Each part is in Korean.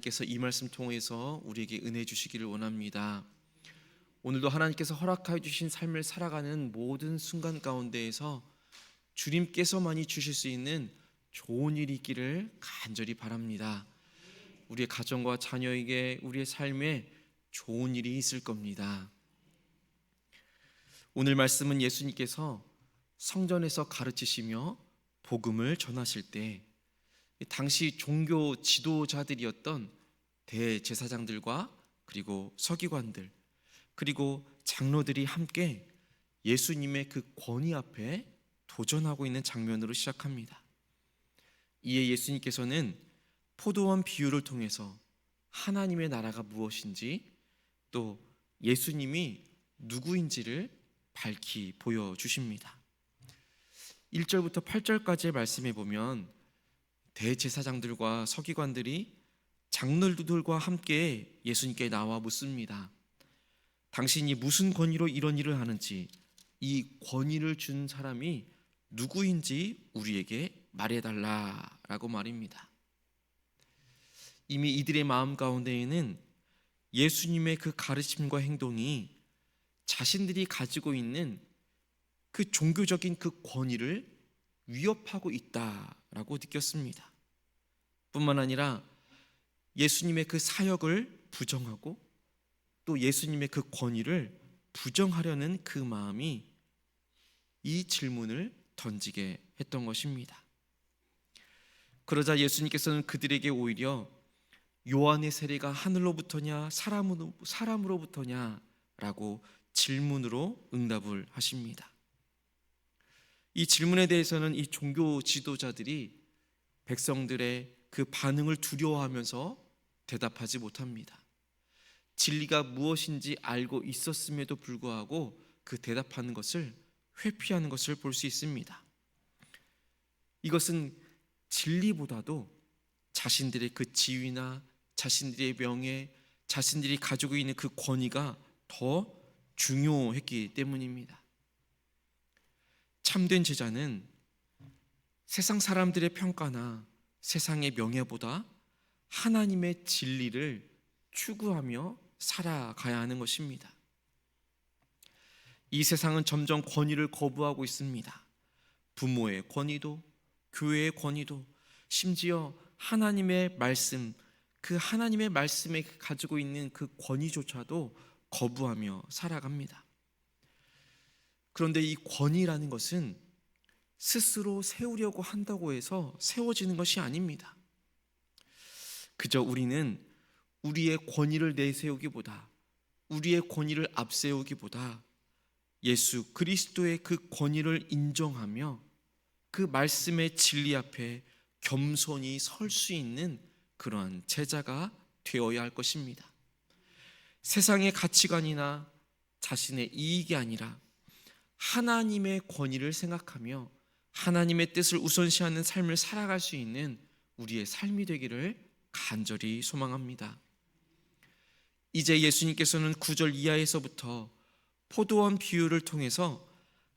하나님께서 이 말씀 통해서 우리에게 은혜 주시기를 원합니다. 오늘도 하나님께서 허락하여 주신 삶을 살아가는 모든 순간 가운데에서 주님께서만이 주실 수 있는 좋은 일이 있기를 간절히 바랍니다. 우리의 가정과 자녀에게 우리의 삶에 좋은 일이 있을 겁니다. 오늘 말씀은 예수님께서 성전에서 가르치시며 복음을 전하실 때 당시 종교 지도자들이었던 대제사장들과 그리고 서기관들 그리고 장로들이 함께 예수님의 그 권위 앞에 도전하고 있는 장면으로 시작합니다. 이에 예수님께서는 포도원 비유를 통해서 하나님의 나라가 무엇인지 또 예수님이 누구인지를 밝히 보여주십니다. 1절부터 8절까지의 말씀에 보면 대제사장들과 서기관들이 장로들과 함께 예수님께 나와 묻습니다. 당신이 무슨 권위로 이런 일을 하는지, 이 권위를 준 사람이 누구인지 우리에게 말해달라라고 말입니다. 이미 이들의 마음 가운데에는 예수님의 그 가르침과 행동이 자신들이 가지고 있는 그 종교적인 그 권위를 위협하고 있다라고 느꼈습니다. 뿐만 아니라 예수님의 그 사역을 부정하고 또 예수님의 그 권위를 부정하려는 그 마음이 이 질문을 던지게 했던 것입니다. 그러자 예수님께서는 그들에게 오히려 요한의 세례가 하늘로부터냐 사람으로부터냐 라고 질문으로 응답을 하십니다. 이 질문에 대해서는 이 종교 지도자들이 백성들의 그 반응을 두려워하면서 대답하지 못합니다. 진리가 무엇인지 알고 있었음에도 불구하고 그 대답하는 것을 회피하는 것을 볼 수 있습니다. 이것은 진리보다도 자신들의 그 지위나 자신들의 명예, 자신들이 가지고 있는 그 권위가 더 중요했기 때문입니다. 참된 제자는 세상 사람들의 평가나 세상의 명예보다 하나님의 진리를 추구하며 살아가야 하는 것입니다. 이 세상은 점점 권위를 거부하고 있습니다. 부모의 권위도, 교회의 권위도, 심지어 하나님의 말씀, 그 하나님의 말씀에 가지고 있는 그 권위조차도 거부하며 살아갑니다. 그런데 이 권위라는 것은 스스로 세우려고 한다고 해서 세워지는 것이 아닙니다. 그저 우리는 우리의 권위를 내세우기보다, 우리의 권위를 앞세우기보다 예수 그리스도의 그 권위를 인정하며 그 말씀의 진리 앞에 겸손히 설 수 있는 그러한 제자가 되어야 할 것입니다. 세상의 가치관이나 자신의 이익이 아니라 하나님의 권위를 생각하며 하나님의 뜻을 우선시하는 삶을 살아갈 수 있는 우리의 삶이 되기를 간절히 소망합니다. 이제 예수님께서는 9절 이하에서부터 포도원 비유를 통해서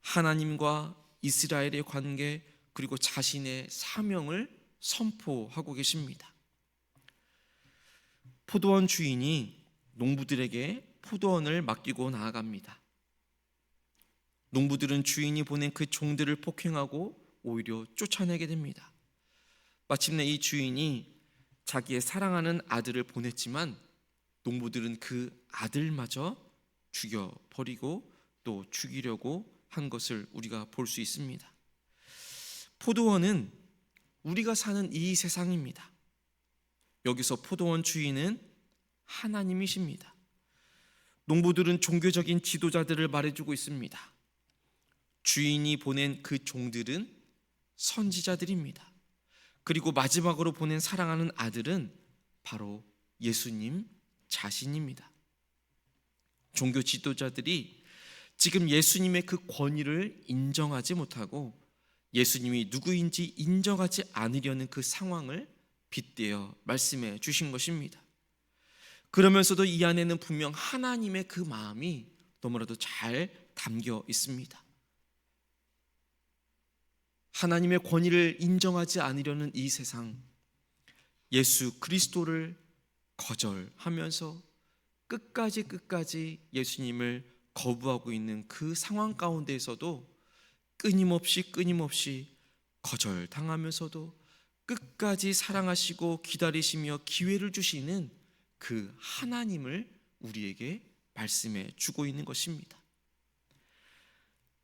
하나님과 이스라엘의 관계 그리고 자신의 사명을 선포하고 계십니다. 포도원 주인이 농부들에게 포도원을 맡기고 나아갑니다. 농부들은 주인이 보낸 그 종들을 폭행하고 오히려 쫓아내게 됩니다. 마침내 이 주인이 자기의 사랑하는 아들을 보냈지만 농부들은 그 아들마저 죽여버리고 또 죽이려고 한 것을 우리가 볼 수 있습니다. 포도원은 우리가 사는 이 세상입니다. 여기서 포도원 주인은 하나님이십니다. 농부들은 종교적인 지도자들을 말해주고 있습니다. 주인이 보낸 그 종들은 선지자들입니다. 그리고 마지막으로 보낸 사랑하는 아들은 바로 예수님 자신입니다. 종교 지도자들이 지금 예수님의 그 권위를 인정하지 못하고 예수님이 누구인지 인정하지 않으려는 그 상황을 빗대어 말씀해 주신 것입니다. 그러면서도 이 안에는 분명 하나님의 그 마음이 너무나도 잘 담겨 있습니다. 하나님의 권위를 인정하지 않으려는 이 세상, 예수 그리스도를 거절하면서 끝까지 예수님을 거부하고 있는 그 상황 가운데에서도 끊임없이 거절당하면서도 끝까지 사랑하시고 기다리시며 기회를 주시는 그 하나님을 우리에게 말씀해 주고 있는 것입니다.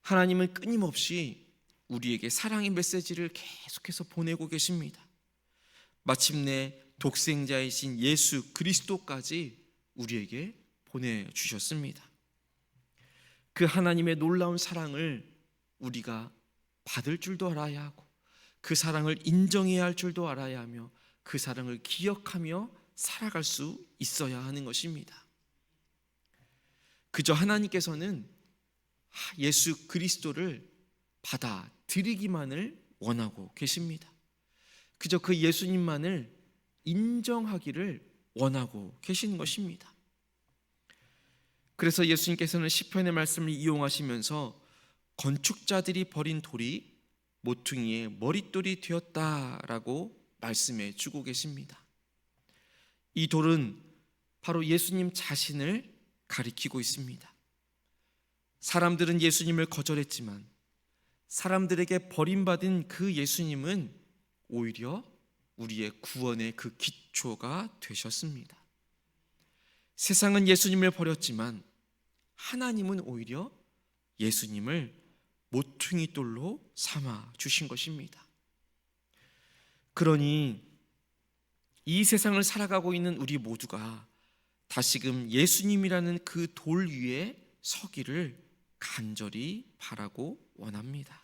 하나님은 끊임없이 우리에게 사랑의 메시지를 계속해서 보내고 계십니다. 마침내 독생자이신 예수 그리스도까지 우리에게 보내주셨습니다. 그 하나님의 놀라운 사랑을 우리가 받을 줄도 알아야 하고 그 사랑을 인정해야 할 줄도 알아야 하며 그 사랑을 기억하며 살아갈 수 있어야 하는 것입니다. 그저 하나님께서는 예수 그리스도를 받아들이기만을 원하고 계십니다. 그저 그 예수님만을 인정하기를 원하고 계시는 것입니다. 그래서 예수님께서는 시편의 말씀을 이용하시면서 건축자들이 버린 돌이 모퉁이의 머릿돌이 되었다라고 말씀해 주고 계십니다. 이 돌은 바로 예수님 자신을 가리키고 있습니다. 사람들은 예수님을 거절했지만 사람들에게 버림받은 그 예수님은 오히려 우리의 구원의 그 기초가 되셨습니다. 세상은 예수님을 버렸지만 하나님은 오히려 예수님을 모퉁이 돌로 삼아 주신 것입니다. 그러니 이 세상을 살아가고 있는 우리 모두가 다시금 예수님이라는 그 돌 위에 서기를 간절히 바라고 원합니다.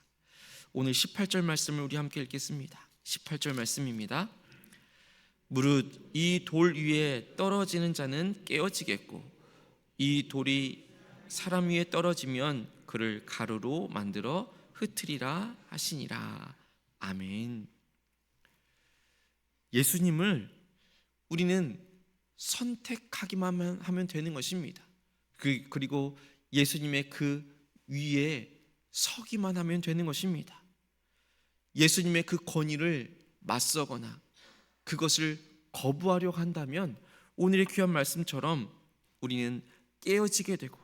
오늘 18절 말씀을 우리 함께 읽겠습니다. 18절 말씀입니다. 무릇 이 돌 위에 떨어지는 자는 깨어지겠고 이 돌이 사람 위에 떨어지면 그를 가루로 만들어 흩으리라 하시니라. 아멘. 예수님을 우리는 선택하기만 하면 되는 것입니다. 그리고 예수님의 그 위에 서기만 하면 되는 것입니다. 예수님의 그 권위를 맞서거나 그것을 거부하려 한다면 오늘의 귀한 말씀처럼 우리는 깨어지게 되고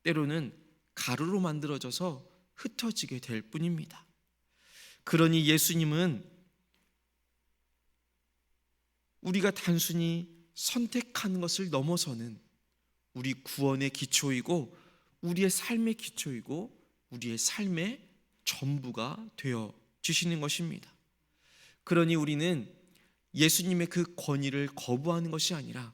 때로는 가루로 만들어져서 흩어지게 될 뿐입니다. 그러니 예수님은 우리가 단순히 선택하는 것을 넘어서는 우리 구원의 기초이고 우리의 삶의 기초이고 우리의 삶의 전부가 되어 주시는 것입니다. 그러니 우리는 예수님의 그 권위를 거부하는 것이 아니라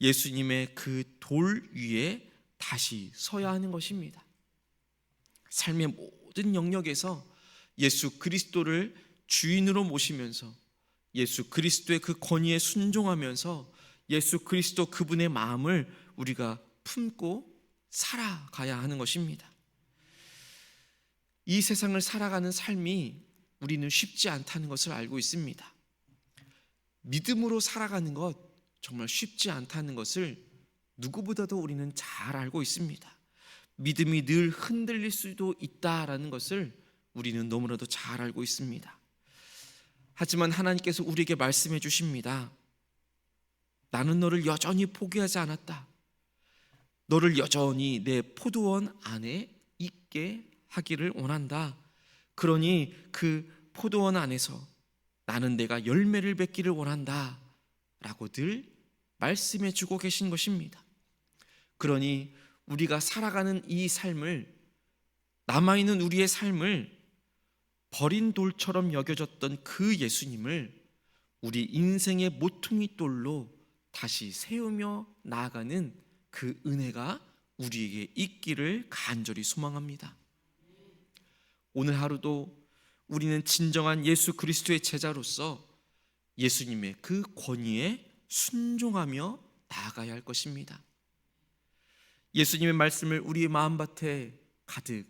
예수님의 그 돌 위에 다시 서야 하는 것입니다. 삶의 모든 영역에서 예수 그리스도를 주인으로 모시면서 예수 그리스도의 그 권위에 순종하면서 예수 그리스도 그분의 마음을 우리가 품고 살아가야 하는 것입니다. 이 세상을 살아가는 삶이 우리는 쉽지 않다는 것을 알고 있습니다. 믿음으로 살아가는 것 정말 쉽지 않다는 것을 누구보다도 우리는 잘 알고 있습니다. 믿음이 늘 흔들릴 수도 있다라는 것을 우리는 너무나도 잘 알고 있습니다. 하지만 하나님께서 우리에게 말씀해 주십니다. 나는 너를 여전히 포기하지 않았다. 너를 여전히 내 포도원 안에 있게 하기를 원한다. 그러니 그 포도원 안에서 나는 내가 열매를 맺기를 원한다 라고 늘 말씀해 주고 계신 것입니다. 그러니 우리가 살아가는 이 삶을, 남아있는 우리의 삶을 버린 돌처럼 여겨졌던 그 예수님을 우리 인생의 모퉁이 돌로 다시 세우며 나아가는 그 은혜가 우리에게 있기를 간절히 소망합니다. 오늘 하루도 우리는 진정한 예수 그리스도의 제자로서 예수님의 그 권위에 순종하며 나아가야 할 것입니다. 예수님의 말씀을 우리의 마음밭에 가득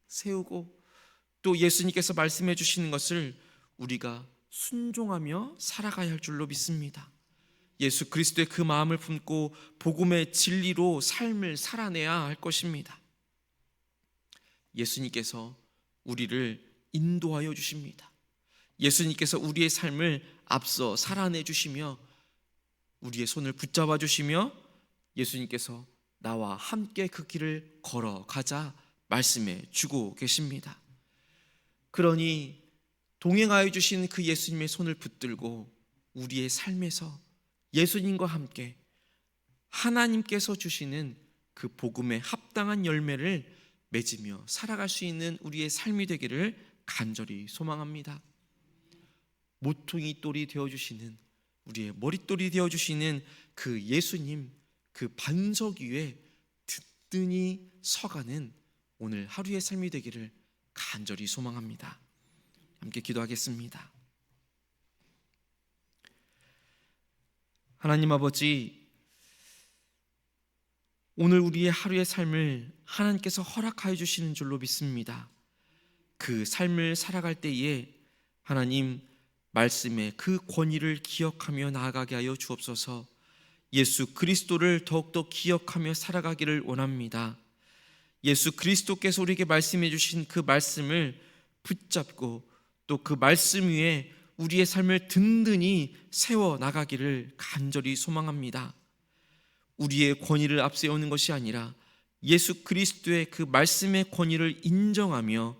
세우고 또 예수님께서 말씀해 주시는 것을 우리가 순종하며 살아가야 할 줄로 믿습니다. 예수 그리스도의 그 마음을 품고 복음의 진리로 삶을 살아내야 할 것입니다. 예수님께서 우리를 인도하여 주십니다. 예수님께서 우리의 삶을 앞서 살아내 주시며 우리의 손을 붙잡아 주시며 예수님께서 나와 함께 그 길을 걸어가자 말씀해 주고 계십니다. 그러니 동행하여 주신 그 예수님의 손을 붙들고 우리의 삶에서 예수님과 함께 하나님께서 주시는 그 복음에 합당한 열매를 맺으며 살아갈 수 있는 우리의 삶이 되기를 간절히 소망합니다. 모퉁이 돌이 되어주시는, 우리의 머릿돌이 되어주시는 그 예수님, 그 반석 위에 든든히 서가는 오늘 하루의 삶이 되기를 간절히 소망합니다. 함께 기도하겠습니다. 하나님 아버지, 오늘 우리의 하루의 삶을 하나님께서 허락하여 주시는 줄로 믿습니다. 그 삶을 살아갈 때에 하나님 말씀의 그 권위를 기억하며 나아가게 하여 주옵소서. 예수 그리스도를 더욱더 기억하며 살아가기를 원합니다. 예수 그리스도께서 우리에게 말씀해 주신 그 말씀을 붙잡고 또 그 말씀 위에 우리의 삶을 든든히 세워 나가기를 간절히 소망합니다. 우리의 권위를 앞세우는 것이 아니라 예수 그리스도의 그 말씀의 권위를 인정하며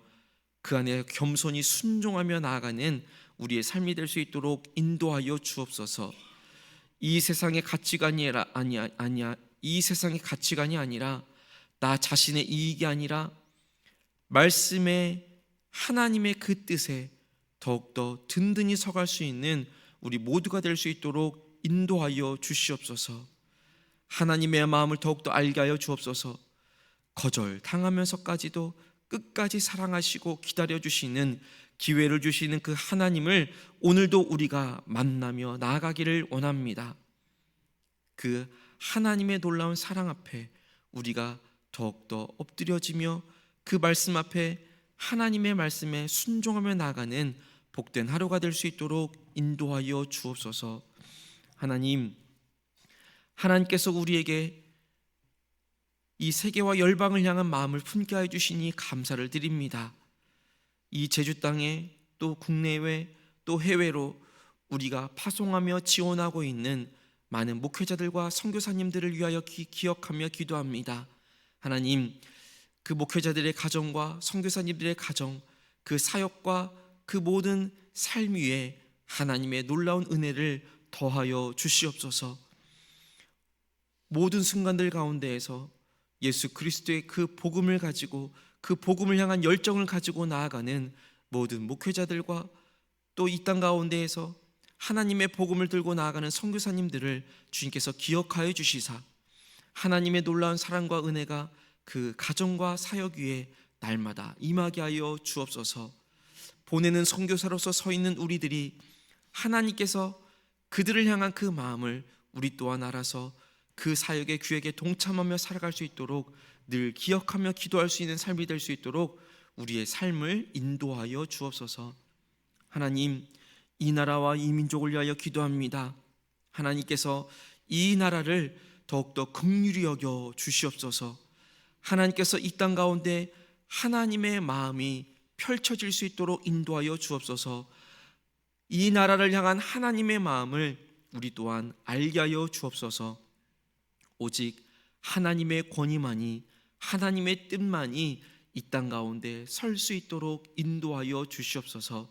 그 안에 겸손히 순종하며 나아가는 우리의 삶이 될 수 있도록 인도하여 주옵소서. 이 세상의 가치관이 이 세상의 가치관이 아니라 나 자신의 이익이 아니라 말씀의 하나님의 그 뜻에 더욱더 든든히 서갈 수 있는 우리 모두가 될 수 있도록 인도하여 주시옵소서. 하나님의 마음을 더욱더 알게 하여 주옵소서. 거절당하면서까지도 끝까지 사랑하시고 기다려주시는 기회를 주시는 그 하나님을 오늘도 우리가 만나며 나아가기를 원합니다. 그 하나님의 놀라운 사랑 앞에 우리가 더욱더 엎드려지며 그 말씀 앞에 하나님의 말씀에 순종하며 나아가는 복된 하루가 될 수 있도록 인도하여 주옵소서. 하나님께서 우리에게 이 세계와 열방을 향한 마음을 품게 하여 주시니 감사를 드립니다. 이 제주 땅에 또 국내외 또 해외로 우리가 파송하며 지원하고 있는 많은 목회자들과 선교사님들을 위하여 기억하며 기도합니다. 하나님, 그 목회자들의 가정과 선교사님들의 가정, 그 사역과 그 모든 삶 위에 하나님의 놀라운 은혜를 더하여 주시옵소서. 모든 순간들 가운데에서 예수 그리스도의 그 복음을 가지고 그 복음을 향한 열정을 가지고 나아가는 모든 목회자들과 또 이 땅 가운데에서 하나님의 복음을 들고 나아가는 선교사님들을 주님께서 기억하여 주시사 하나님의 놀라운 사랑과 은혜가 그 가정과 사역 위에 날마다 임하게 하여 주옵소서. 보내는 선교사로서 서 있는 우리들이 하나님께서 그들을 향한 그 마음을 우리 또한 알아서 그 사역의 귀에게 동참하며 살아갈 수 있도록 늘 기억하며 기도할 수 있는 삶이 될 수 있도록 우리의 삶을 인도하여 주옵소서. 하나님, 이 나라와 이 민족을 위하여 기도합니다. 하나님께서 이 나라를 더욱더 긍휼히 여겨 주시옵소서. 하나님께서 이 땅 가운데 하나님의 마음이 펼쳐질 수 있도록 인도하여 주옵소서. 이 나라를 향한 하나님의 마음을 우리 또한 알게 하여 주옵소서. 오직 하나님의 권위만이, 하나님의 뜻만이 이 땅 가운데 설 수 있도록 인도하여 주시옵소서.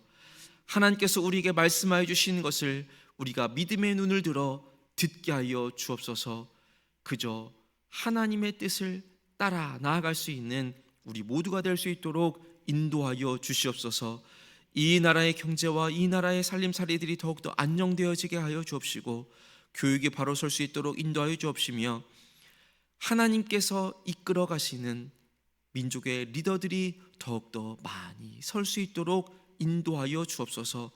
하나님께서 우리에게 말씀하여 주신 것을 우리가 믿음의 눈을 들어 듣게 하여 주옵소서. 그저 하나님의 뜻을 따라 나아갈 수 있는 우리 모두가 될 수 있도록 인도하여 주시옵소서. 이 나라의 경제와 이 나라의 살림살이들이 더욱더 안정되어지게 하여 주옵시고 교육이 바로 설 수 있도록 인도하여 주옵시며 하나님께서 이끌어 가시는 민족의 리더들이 더욱더 많이 설 수 있도록 인도하여 주옵소서.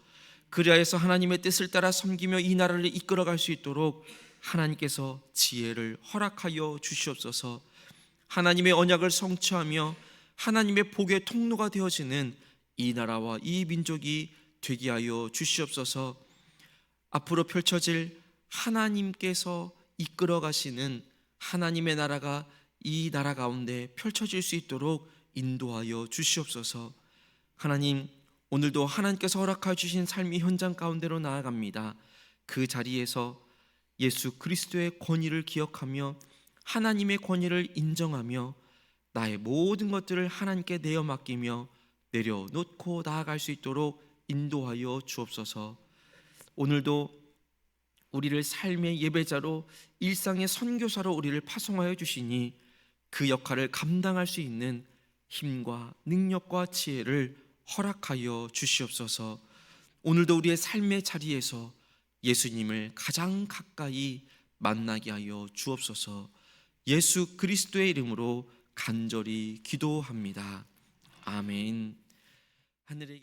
그리하여서 하나님의 뜻을 따라 섬기며 이 나라를 이끌어 갈 수 있도록 하나님께서 지혜를 허락하여 주시옵소서. 하나님의 언약을 성취하며 하나님의 복의 통로가 되어지는 이 나라와 이 민족이 되게 하여 주시옵소서. 앞으로 펼쳐질 하나님께서 이끌어 가시는 하나님의 나라가 이 나라 가운데 펼쳐질 수 있도록 인도하여 주시옵소서. 하나님, 오늘도 하나님께서 허락하여 주신 삶의 현장 가운데로 나아갑니다. 그 자리에서 예수 그리스도의 권위를 기억하며 하나님의 권위를 인정하며 나의 모든 것들을 하나님께 내어 맡기며 내려놓고 나아갈 수 있도록 인도하여 주옵소서. 오늘도 우리를 삶의 예배자로 일상의 선교사로 우리를 파송하여 주시니 그 역할을 감당할 수 있는 힘과 능력과 지혜를 허락하여 주시옵소서. 오늘도 우리의 삶의 자리에서 예수님을 가장 가까이 만나게 하여 주옵소서. 예수 그리스도의 이름으로 간절히 기도합니다. 아멘. 하늘에